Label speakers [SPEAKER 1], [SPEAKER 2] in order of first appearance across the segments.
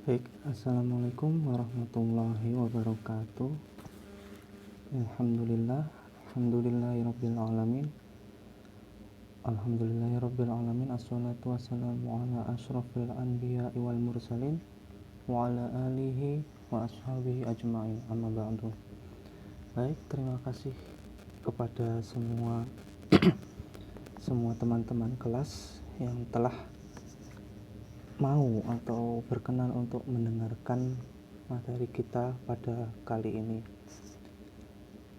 [SPEAKER 1] Baik, Assalamualaikum warahmatullahi wabarakatuh. Alhamdulillah, alhamdulillahirabbil alamin, assalatu wassalamu ala asyrafil anbiya'i wal mursalin wa ala alihi wa ashabihi ajma'in, amma ba'du. Baik, terima kasih kepada semua teman-teman kelas yang telah mau atau berkenan untuk mendengarkan materi kita pada kali ini.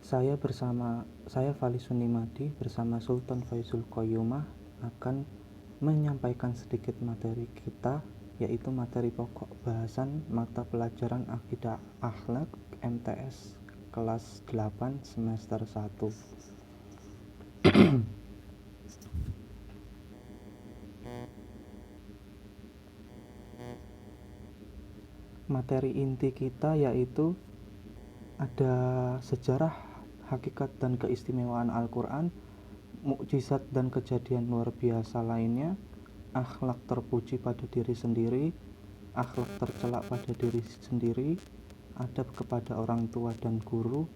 [SPEAKER 1] Saya Fali Sunimadi bersama Sultan Faizul Qayyumah akan menyampaikan sedikit materi kita, yaitu materi pokok bahasan mata pelajaran Akidah Akhlak MTS kelas 8 semester 1. Materi inti kita yaitu ada sejarah, hakikat dan keistimewaan Al-Quran, mukjizat dan kejadian luar biasa lainnya, akhlak terpuji pada diri sendiri, akhlak tercelak pada diri sendiri, adab kepada orang tua dan guru,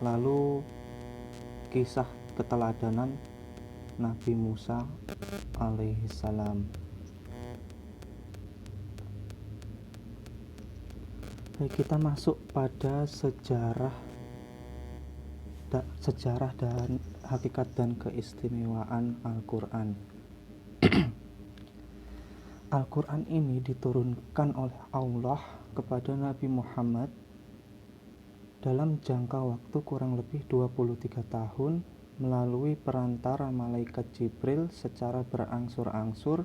[SPEAKER 1] lalu kisah keteladanan Nabi Musa alaihissalam. Baik, kita masuk pada sejarah dan hakikat dan keistimewaan Al-Quran. Al-Quran ini diturunkan oleh Allah kepada Nabi Muhammad dalam jangka waktu kurang lebih 23 tahun melalui perantara malaikat Jibril secara berangsur-angsur,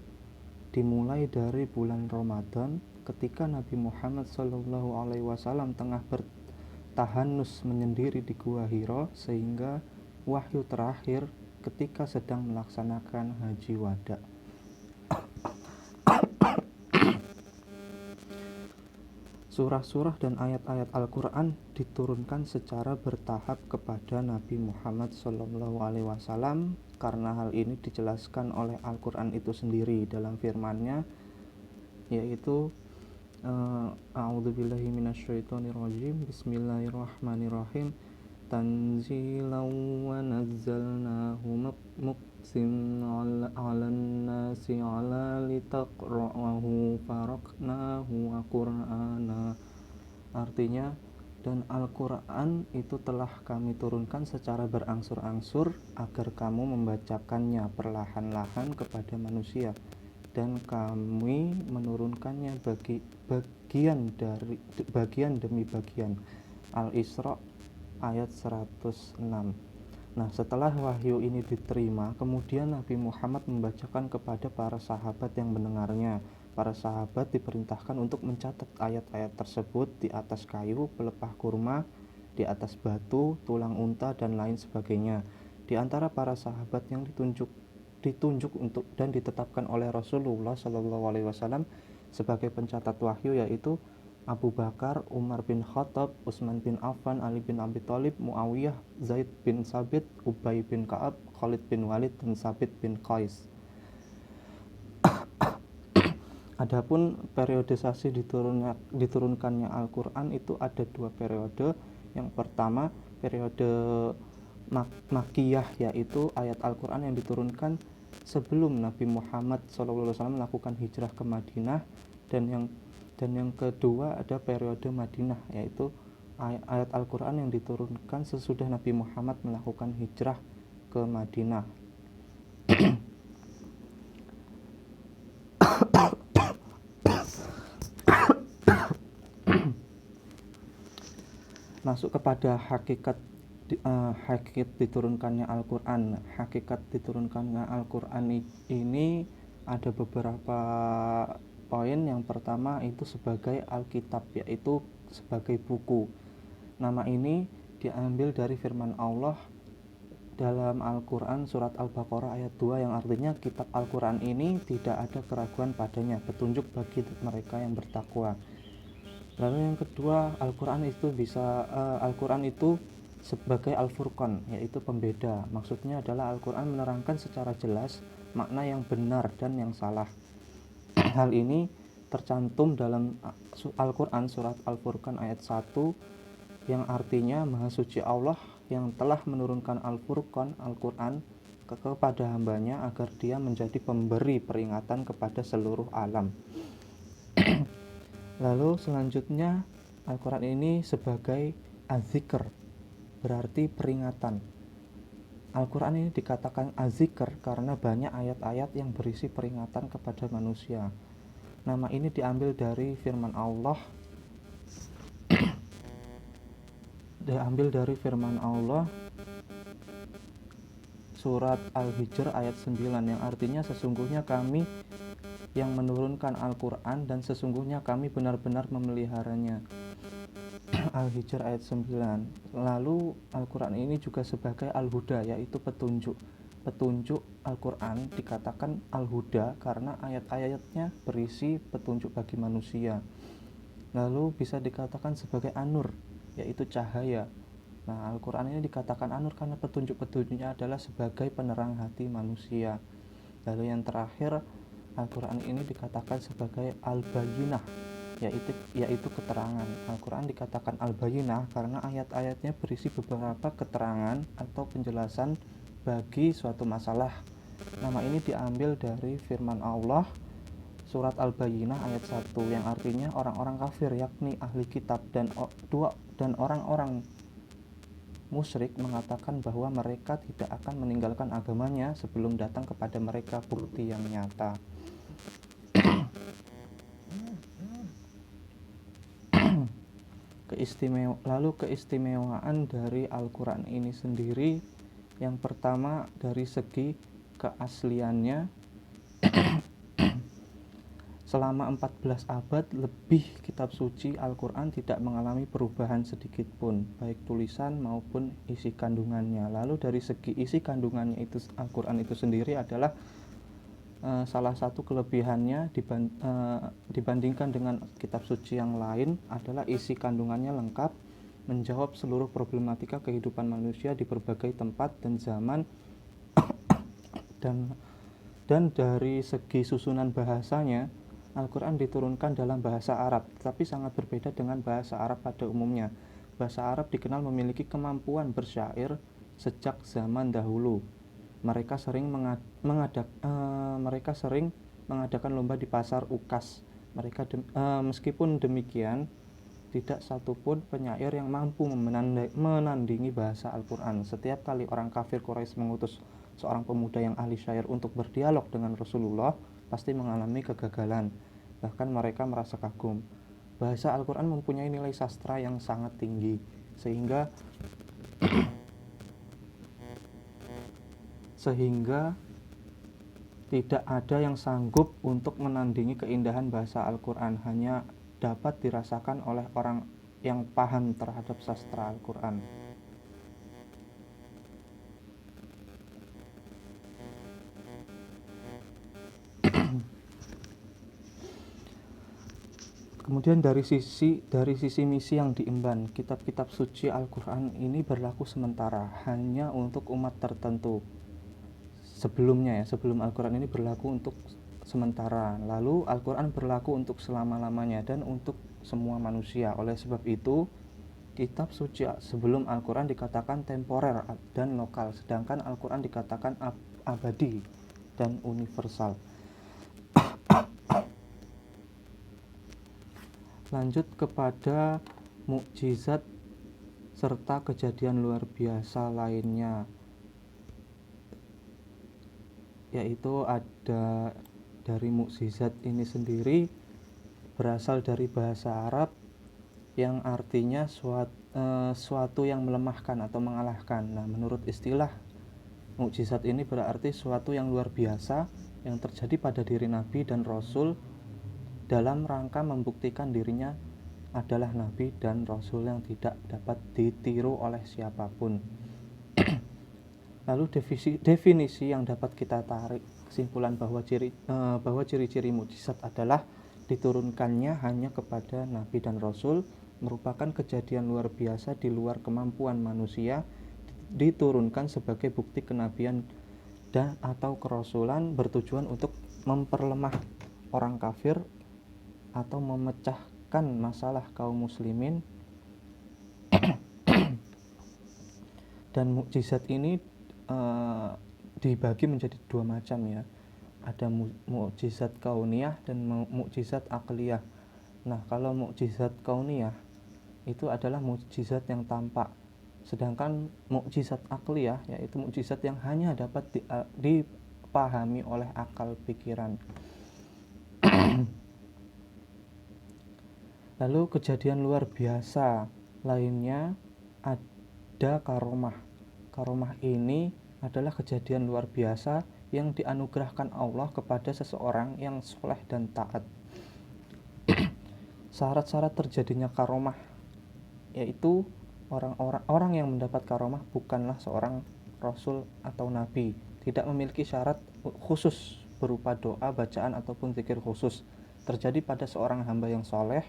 [SPEAKER 1] dimulai dari bulan Ramadan ketika Nabi Muhammad SAW tengah bertahanus menyendiri di Gua Hira, sehingga wahyu terakhir ketika sedang melaksanakan haji wada. Surah-surah dan ayat-ayat Al-Quran diturunkan secara bertahap kepada Nabi Muhammad SAW, karena hal ini dijelaskan oleh Al-Quran itu sendiri dalam firman-Nya, yaitu A'udzubillahi minasyaitonirrajim, Bismillahirrahmanirrahim, tanzilan wa nazzalnahu muqsim 'alan nasi 'ala litaqra'ahu faraqnahu wa qur'ana. Artinya, dan Al-Quran itu telah kami turunkan secara berangsur-angsur agar kamu membacakannya perlahan-lahan kepada manusia, dan kami menurunkannya bagian demi bagian. Al-Isra ayat 106. Nah, setelah wahyu ini diterima, kemudian Nabi Muhammad membacakan kepada para sahabat yang mendengarnya. Para sahabat diperintahkan untuk mencatat ayat-ayat tersebut di atas kayu, pelepah kurma, di atas batu, tulang unta, dan lain sebagainya. Di antara para sahabat yang ditunjuk untuk dan ditetapkan oleh Rasulullah SAW sebagai pencatat wahyu yaitu Abu Bakar, Umar bin Khattab, Utsman bin Affan, Ali bin Abi Thalib, Muawiyah, Zaid bin Sabit, Ubay bin Ka'ab, Khalid bin Walid, dan Sabit bin Qais. Adapun periodisasi diturunkannya Al-Quran itu ada dua periode. Yang pertama, periode Makkiyah, yaitu ayat Al-Quran yang diturunkan sebelum Nabi Muhammad SAW melakukan hijrah ke Madinah, dan yang kedua ada periode Madinah, yaitu ayat Al-Quran yang diturunkan sesudah Nabi Muhammad melakukan hijrah ke Madinah. Masuk kepada hakikat diturunkannya Al-Quran. Hakikat diturunkannya Al-Quran ini ada beberapa poin. Yang pertama itu sebagai Alkitab, yaitu sebagai buku. Nama ini diambil dari firman Allah dalam Al-Quran surat Al-Baqarah ayat 2, yang artinya kitab Al-Quran ini tidak ada keraguan padanya, petunjuk bagi mereka yang bertakwa. Lalu yang kedua, Al-Quran itu sebagai Al-Furqan, yaitu pembeda. Maksudnya adalah Al-Quran menerangkan secara jelas makna yang benar dan yang salah. Hal ini tercantum dalam Al-Quran surat Al-Furqan ayat 1 yang artinya Maha Suci Allah yang telah menurunkan Al-Furqan Al-Quran kepada hambanya agar dia menjadi pemberi peringatan kepada seluruh alam. Lalu selanjutnya Al-Quran ini sebagai az-zikr, berarti peringatan. Al-Quran ini dikatakan az-zikr karena banyak ayat-ayat yang berisi peringatan kepada manusia. Nama ini diambil dari firman Allah surat Al-Hijr ayat 9 yang artinya sesungguhnya kami yang menurunkan Al-Quran dan sesungguhnya kami benar-benar memeliharanya. Al-Hijr ayat 9. Lalu Al-Quran ini juga sebagai Al-Huda, yaitu petunjuk. Petunjuk Al-Quran dikatakan Al-Huda karena ayat-ayatnya berisi petunjuk bagi manusia. Lalu bisa dikatakan sebagai An-Nur, yaitu cahaya. Nah, Al-Quran ini dikatakan An-Nur karena petunjuk-petunjuknya adalah sebagai penerang hati manusia. Lalu yang terakhir, Al-Quran ini dikatakan sebagai Al-Bayyinah, yaitu keterangan. Al-Quran dikatakan Al-Bayyinah karena ayat-ayatnya berisi beberapa keterangan atau penjelasan bagi suatu masalah. Nama ini diambil dari firman Allah surat Al-Bayyinah ayat 1 yang artinya orang-orang kafir yakni ahli kitab dan orang-orang musyrik mengatakan bahwa mereka tidak akan meninggalkan agamanya sebelum datang kepada mereka bukti yang nyata. Lalu keistimewaan dari Al-Quran ini sendiri, yang pertama dari segi keasliannya. Selama 14 abad lebih kitab suci Al-Quran tidak mengalami perubahan sedikit pun, baik tulisan maupun isi kandungannya. Lalu dari segi isi kandungannya itu Al-Quran itu sendiri adalah salah satu kelebihannya dibandingkan dengan kitab suci yang lain adalah isi kandungannya lengkap, menjawab seluruh problematika kehidupan manusia di berbagai tempat dan zaman, dan dari segi susunan bahasanya Al-Quran diturunkan dalam bahasa Arab, tetapi sangat berbeda dengan bahasa Arab pada umumnya. Bahasa Arab dikenal memiliki kemampuan bersyair sejak zaman dahulu. Mereka sering mengadakan lomba di pasar Ukas. Meskipun demikian, tidak satupun penyair yang mampu menandingi bahasa Al-Quran. Setiap kali orang kafir Quraisy mengutus seorang pemuda yang ahli syair untuk berdialog dengan Rasulullah, pasti mengalami kegagalan. Bahkan mereka merasa kagum. Bahasa Al-Quran mempunyai nilai sastra yang sangat tinggi, sehingga tidak ada yang sanggup untuk menandingi keindahan bahasa Al-Quran. Hanya dapat dirasakan oleh orang yang paham terhadap sastra Al-Quran. Kemudian dari sisi misi yang diemban, kitab-kitab suci Al-Quran ini berlaku sementara hanya untuk umat tertentu. Sebelum Al-Quran ini berlaku untuk sementara, lalu Al-Quran berlaku untuk selama-lamanya dan untuk semua manusia. Oleh sebab itu, kitab suci sebelum Al-Quran dikatakan temporer dan lokal, sedangkan Al-Quran dikatakan abadi dan universal. Lanjut kepada mukjizat serta kejadian luar biasa lainnya, yaitu ada dari mukjizat ini sendiri berasal dari bahasa Arab yang artinya suatu yang melemahkan atau mengalahkan. Nah, menurut istilah mukjizat ini berarti suatu yang luar biasa yang terjadi pada diri Nabi dan Rasul dalam rangka membuktikan dirinya adalah Nabi dan Rasul yang tidak dapat ditiru oleh siapapun. Lalu definisi yang dapat kita tarik kesimpulan bahwa ciri-ciri mukjizat adalah diturunkannya hanya kepada Nabi dan Rasul, merupakan kejadian luar biasa di luar kemampuan manusia, diturunkan sebagai bukti kenabian atau kerasulan, bertujuan untuk memperlemah orang kafir atau memecahkan masalah kaum muslimin. Dan mukjizat ini dibagi menjadi dua macam ya. Ada mukjizat kauniyah dan mukjizat akliyah. Nah, kalau mukjizat kauniyah itu adalah mukjizat yang tampak. Sedangkan mukjizat akliyah yaitu mukjizat yang hanya dapat dipahami oleh akal pikiran. Lalu kejadian luar biasa lainnya ada karomah. Karomah ini adalah kejadian luar biasa yang dianugerahkan Allah kepada seseorang yang soleh dan taat. Syarat-syarat terjadinya karomah yaitu orang yang mendapat karomah bukanlah seorang rasul atau nabi, tidak memiliki syarat khusus berupa doa, bacaan ataupun zikir khusus. Terjadi pada seorang hamba yang soleh,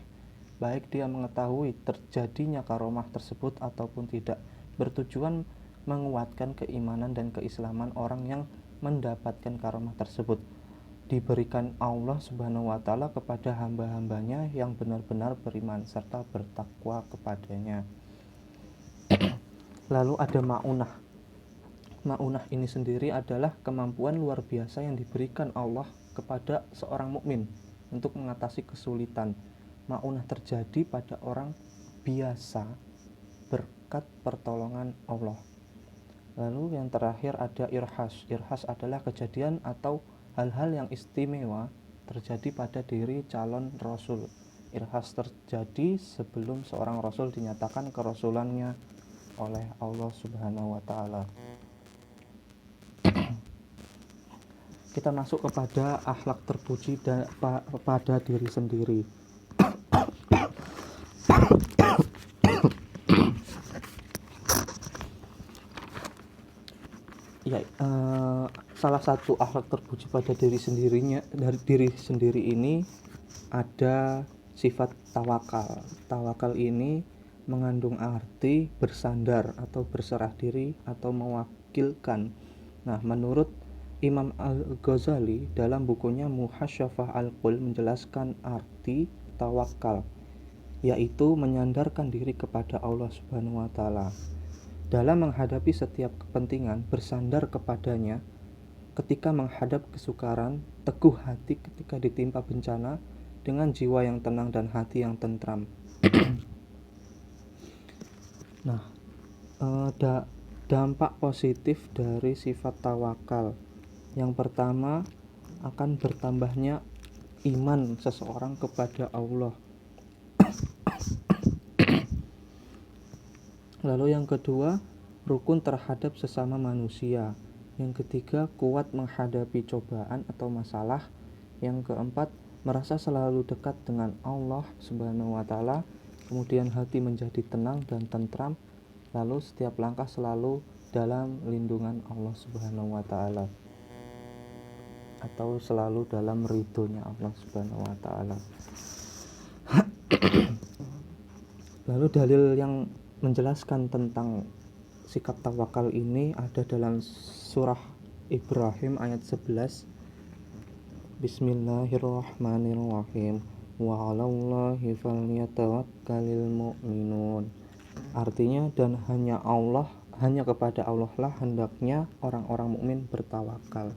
[SPEAKER 1] baik dia mengetahui terjadinya karomah tersebut ataupun tidak, bertujuan menguatkan keimanan dan keislaman orang yang mendapatkan karomah tersebut. Diberikan Allah Subhanahu wa Ta'ala kepada hamba-hambanya yang benar-benar beriman serta bertakwa kepadanya. Lalu ada ma'unah. Ma'unah ini sendiri adalah kemampuan luar biasa yang diberikan Allah kepada seorang mukmin untuk mengatasi kesulitan. Ma'unah terjadi pada orang biasa berkat pertolongan Allah. Lalu yang terakhir ada irhas. Irhas adalah kejadian atau hal-hal yang istimewa terjadi pada diri calon rasul. Irhas terjadi sebelum seorang rasul dinyatakan kerasulannya oleh Allah Subhanahu wa Ta'ala. Kita masuk kepada akhlak terpuji pada diri sendiri. Salah satu akhlak terpuji pada diri sendiri ini ada sifat tawakal. Tawakal ini mengandung arti bersandar atau berserah diri atau mewakilkan. Nah, menurut Imam Al-Ghazali dalam bukunya Muhasyafah Al-Qul menjelaskan arti tawakal, yaitu menyandarkan diri kepada Allah Subhanahu wa Ta'ala. Dalam menghadapi setiap kepentingan, bersandar kepadanya. Ketika menghadap kesukaran, teguh hati ketika ditimpa bencana, dengan jiwa yang tenang dan hati yang tentram. Nah, dampak positif dari sifat tawakal. Yang pertama, akan bertambahnya iman seseorang kepada Allah. Lalu yang kedua, rukun terhadap sesama manusia. Yang ketiga, kuat menghadapi cobaan atau masalah. Yang keempat, merasa selalu dekat dengan Allah Subhanahu wa Ta'ala. Kemudian hati menjadi tenang dan tentram. Lalu setiap langkah selalu dalam lindungan Allah Subhanahu wa Ta'ala, atau selalu dalam ridhonya Allah Subhanahu wa Ta'ala. Lalu dalil yang menjelaskan tentang sikap tawakal ini ada dalam surah Ibrahim ayat 11. Bismillahirrahmanirrahim. Wa 'alallahi falyatawakkalul mu'minun. Artinya, dan hanya kepada Allah lah hendaknya orang-orang mukmin bertawakal.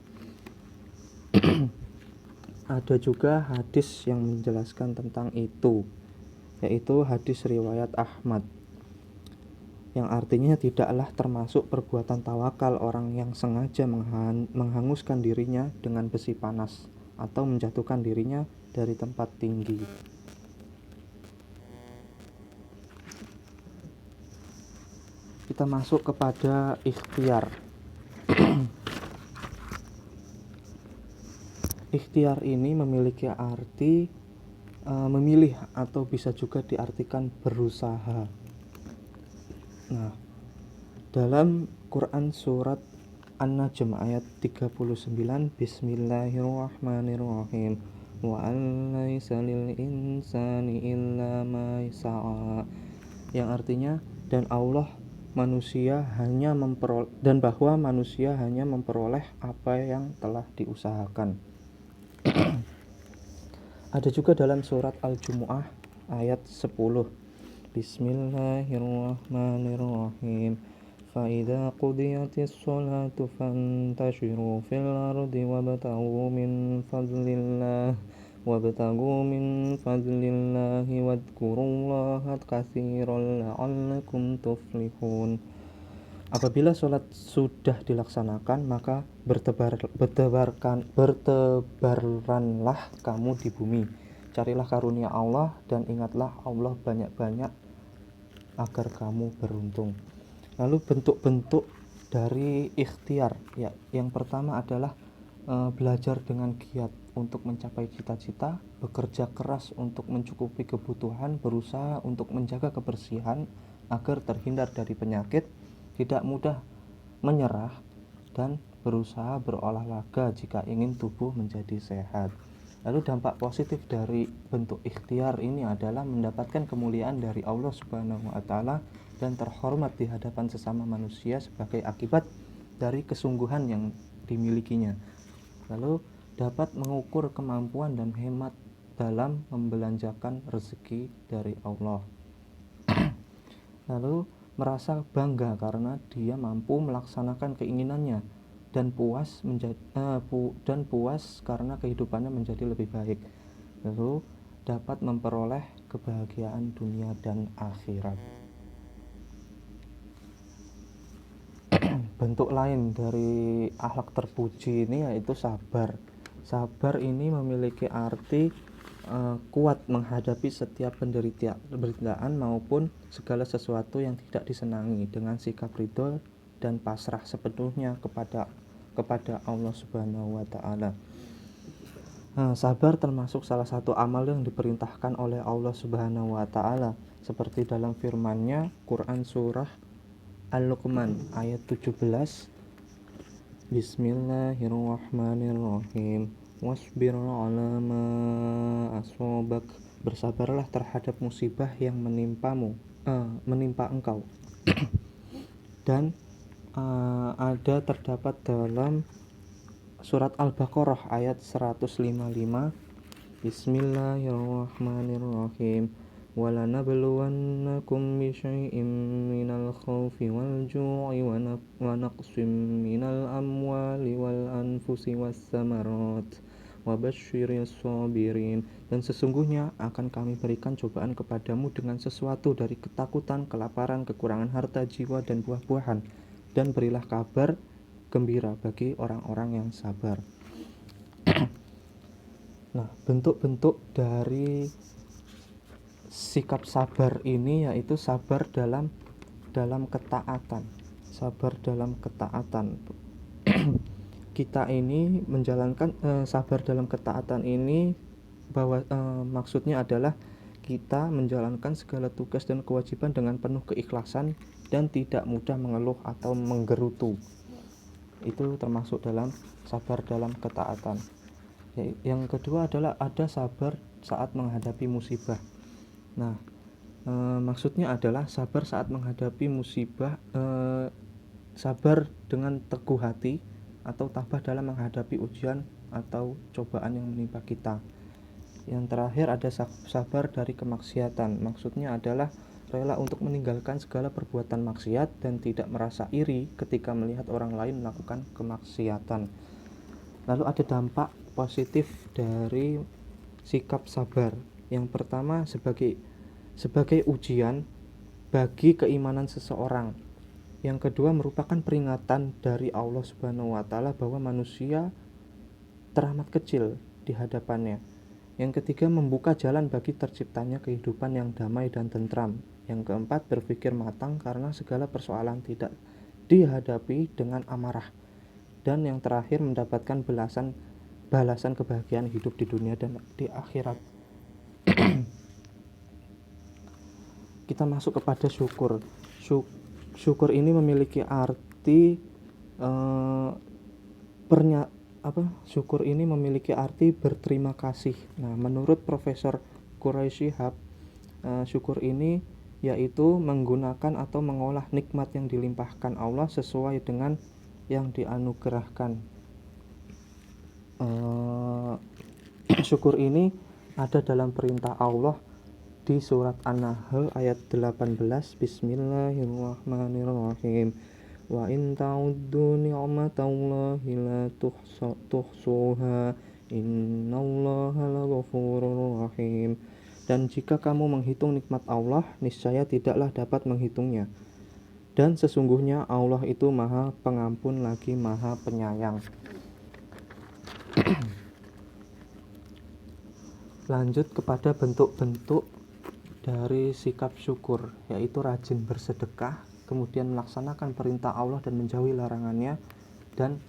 [SPEAKER 1] Ada juga hadis yang menjelaskan tentang itu, yaitu hadis riwayat Ahmad, yang artinya tidaklah termasuk perbuatan tawakal orang yang sengaja menghanguskan dirinya dengan besi panas atau menjatuhkan dirinya dari tempat tinggi. Kita masuk kepada ikhtiar. Ikhtiar ini memiliki arti memilih atau bisa juga diartikan berusaha. Nah, dalam Quran surat An-Najm ayat 39, Bismillahirrahmanirrahim. Wa alaisa lil insani illa ma sa'a. Yang artinya, dan bahwa manusia hanya memperoleh apa yang telah diusahakan. Ada juga dalam surat Al-Jumu'ah ayat 10. Bismillahirrahmanirrahim. Fa'idza qudiyatis sholatu fantashiru fil ardi wabtaghu min fadlillahi wadhkurullaha katsiran la'allakum tuflihun. Apabila sholat sudah dilaksanakan, maka bertebaranlah kamu di bumi. Carilah karunia Allah dan ingatlah Allah banyak-banyak agar kamu beruntung. Lalu bentuk-bentuk dari ikhtiar, ya, yang pertama adalah belajar dengan giat untuk mencapai cita-cita, bekerja keras untuk mencukupi kebutuhan, berusaha untuk menjaga kebersihan agar terhindar dari penyakit, tidak mudah menyerah, dan berusaha berolahraga jika ingin tubuh menjadi sehat. Lalu dampak positif dari bentuk ikhtiar ini adalah mendapatkan kemuliaan dari Allah Subhanahu wa taala dan terhormat di hadapan sesama manusia sebagai akibat dari kesungguhan yang dimilikinya. Lalu dapat mengukur kemampuan dan hemat dalam membelanjakan rezeki dari Allah. Lalu merasa bangga karena dia mampu melaksanakan keinginannya dan puas karena kehidupannya menjadi lebih baik. Lalu dapat memperoleh kebahagiaan dunia dan akhirat. Bentuk lain dari akhlak terpuji ini yaitu sabar. Sabar ini memiliki arti kuat menghadapi setiap penderitaan maupun segala sesuatu yang tidak disenangi dengan sikap ridho dan pasrah sepenuhnya kepada Allah Subhanahu wa taala. Sabar termasuk salah satu amal yang diperintahkan oleh Allah Subhanahu wa taala seperti dalam firman-Nya Quran surah Al-Luqman ayat 17. Bismillahirrahmanirrahim. Wasbir 'ala ma asabak. Bersabarlah terhadap musibah yang menimpa engkau. Dan ada terdapat dalam surat Al-Baqarah ayat 155. Bismillahirrahmanirrahim. وَلَنَبْلُوَنَّكُمْ بِشَيْءٍ مِّنَ الْخَوْفِ وَالْجُوعِ وَنَقْصٍ مِّنَ الْأَمْوَالِ وَالْأَنفُسِ وَالثَّمَرَاتِ وَبَشِّرِ الصَّابِرِينَ. Dan sesungguhnya akan kami berikan cobaan kepadamu dengan sesuatu dari ketakutan, kelaparan, kekurangan harta, jiwa, dan buah-buahan. Dan berilah kabar gembira bagi orang-orang yang sabar. Nah, bentuk-bentuk dari sikap sabar ini yaitu sabar dalam ketaatan. Sabar dalam ketaatan. Kita ini menjalankan sabar dalam ketaatan ini bahwa maksudnya adalah kita menjalankan segala tugas dan kewajiban dengan penuh keikhlasan dan tidak mudah mengeluh atau menggerutu. Itu termasuk dalam sabar dalam ketaatan. Yang kedua adalah ada sabar saat menghadapi musibah. Nah, maksudnya adalah sabar saat menghadapi musibah, sabar dengan teguh hati atau tabah dalam menghadapi ujian atau cobaan yang menimpa kita. Yang terakhir ada sabar dari kemaksiatan. Maksudnya adalah rela untuk meninggalkan segala perbuatan maksiat dan tidak merasa iri ketika melihat orang lain melakukan kemaksiatan. Lalu ada dampak positif dari sikap sabar. Yang pertama sebagai ujian bagi keimanan seseorang. Yang kedua merupakan peringatan dari Allah Subhanahu wa taala bahwa manusia teramat kecil di hadapannya. Yang ketiga membuka jalan bagi terciptanya kehidupan yang damai dan tentram. Yang keempat berpikir matang karena segala persoalan tidak dihadapi dengan amarah. Dan yang terakhir mendapatkan balasan kebahagiaan hidup di dunia dan di akhirat. Kita masuk kepada syukur. Syukur ini memiliki arti syukur ini memiliki arti berterima kasih. Nah, menurut Profesor Quraisy Shihab, syukur ini yaitu menggunakan atau mengolah nikmat yang dilimpahkan Allah sesuai dengan yang dianugerahkan. Syukur ini ada dalam perintah Allah di surat An-Nahl ayat 18. Bismillahirrahmanirrahim. Wa in ta'uddu ni'matallahi la tuhsuha innallaha laghafurur rahim. Dan jika kamu menghitung nikmat Allah, niscaya tidaklah dapat menghitungnya. Dan sesungguhnya Allah itu Maha Pengampun lagi Maha Penyayang. Lanjut kepada bentuk-bentuk dari sikap syukur, yaitu rajin bersedekah, kemudian melaksanakan perintah Allah dan menjauhi larangannya, dan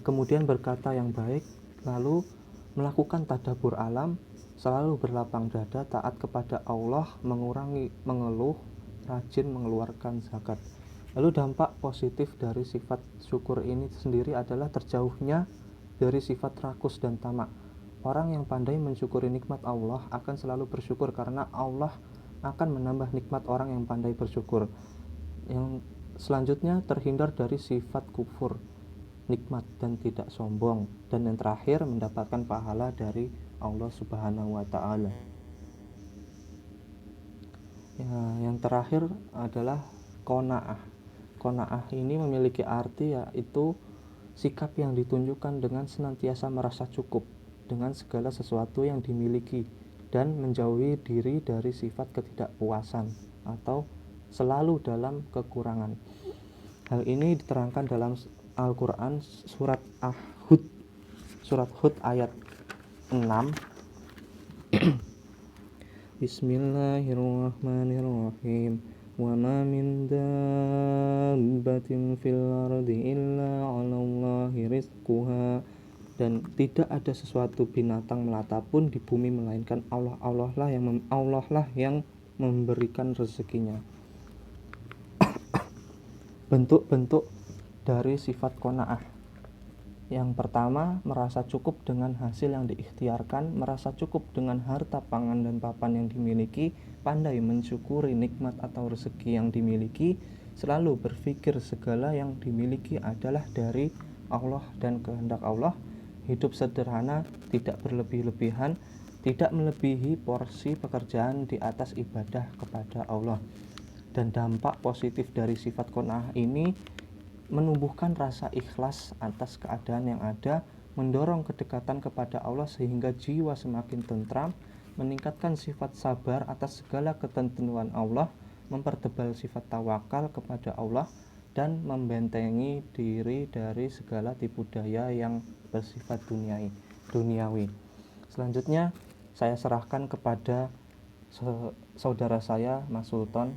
[SPEAKER 1] kemudian berkata yang baik, lalu melakukan tadabbur alam, selalu berlapang dada, taat kepada Allah, mengurangi mengeluh, rajin mengeluarkan zakat. Lalu dampak positif dari sifat syukur ini sendiri adalah terjauhnya dari sifat rakus dan tamak. Orang yang pandai mensyukuri nikmat Allah akan selalu bersyukur karena Allah akan menambah nikmat orang yang pandai bersyukur. Yang selanjutnya terhindar dari sifat kufur nikmat dan tidak sombong. Dan yang terakhir mendapatkan pahala dari Allah Subhanahu wa taala. Ya, yang terakhir adalah qanaah. Qanaah ini memiliki arti yaitu sikap yang ditunjukkan dengan senantiasa merasa cukup dengan segala sesuatu yang dimiliki dan menjauhi diri dari sifat ketidakpuasan atau selalu dalam kekurangan. Hal ini diterangkan dalam Al-Quran surat Hud ayat 6. Bismillahirrahmanirrahim. Wa ma min dabbatin fil ardi illa 'alallahi rizquha. Dan tidak ada sesuatu binatang melata pun di bumi melainkan Allah lah yang memberikan rezekinya. Bentuk-bentuk dari sifat qanaah. Yang pertama, merasa cukup dengan hasil yang diikhtiarkan, merasa cukup dengan harta pangan dan papan yang dimiliki, pandai mensyukuri nikmat atau rezeki yang dimiliki, selalu berpikir segala yang dimiliki adalah dari Allah dan kehendak Allah, hidup sederhana, tidak berlebih-lebihan, tidak melebihi porsi pekerjaan di atas ibadah kepada Allah. Dan dampak positif dari sifat qanaah ini menumbuhkan rasa ikhlas atas keadaan yang ada, mendorong kedekatan kepada Allah sehingga jiwa semakin tentram, meningkatkan sifat sabar atas segala ketentuan Allah, mempertebal sifat tawakal kepada Allah, dan membentengi diri dari segala tipu daya yang bersifat duniawi. Selanjutnya saya serahkan kepada saudara saya Mas Sultan.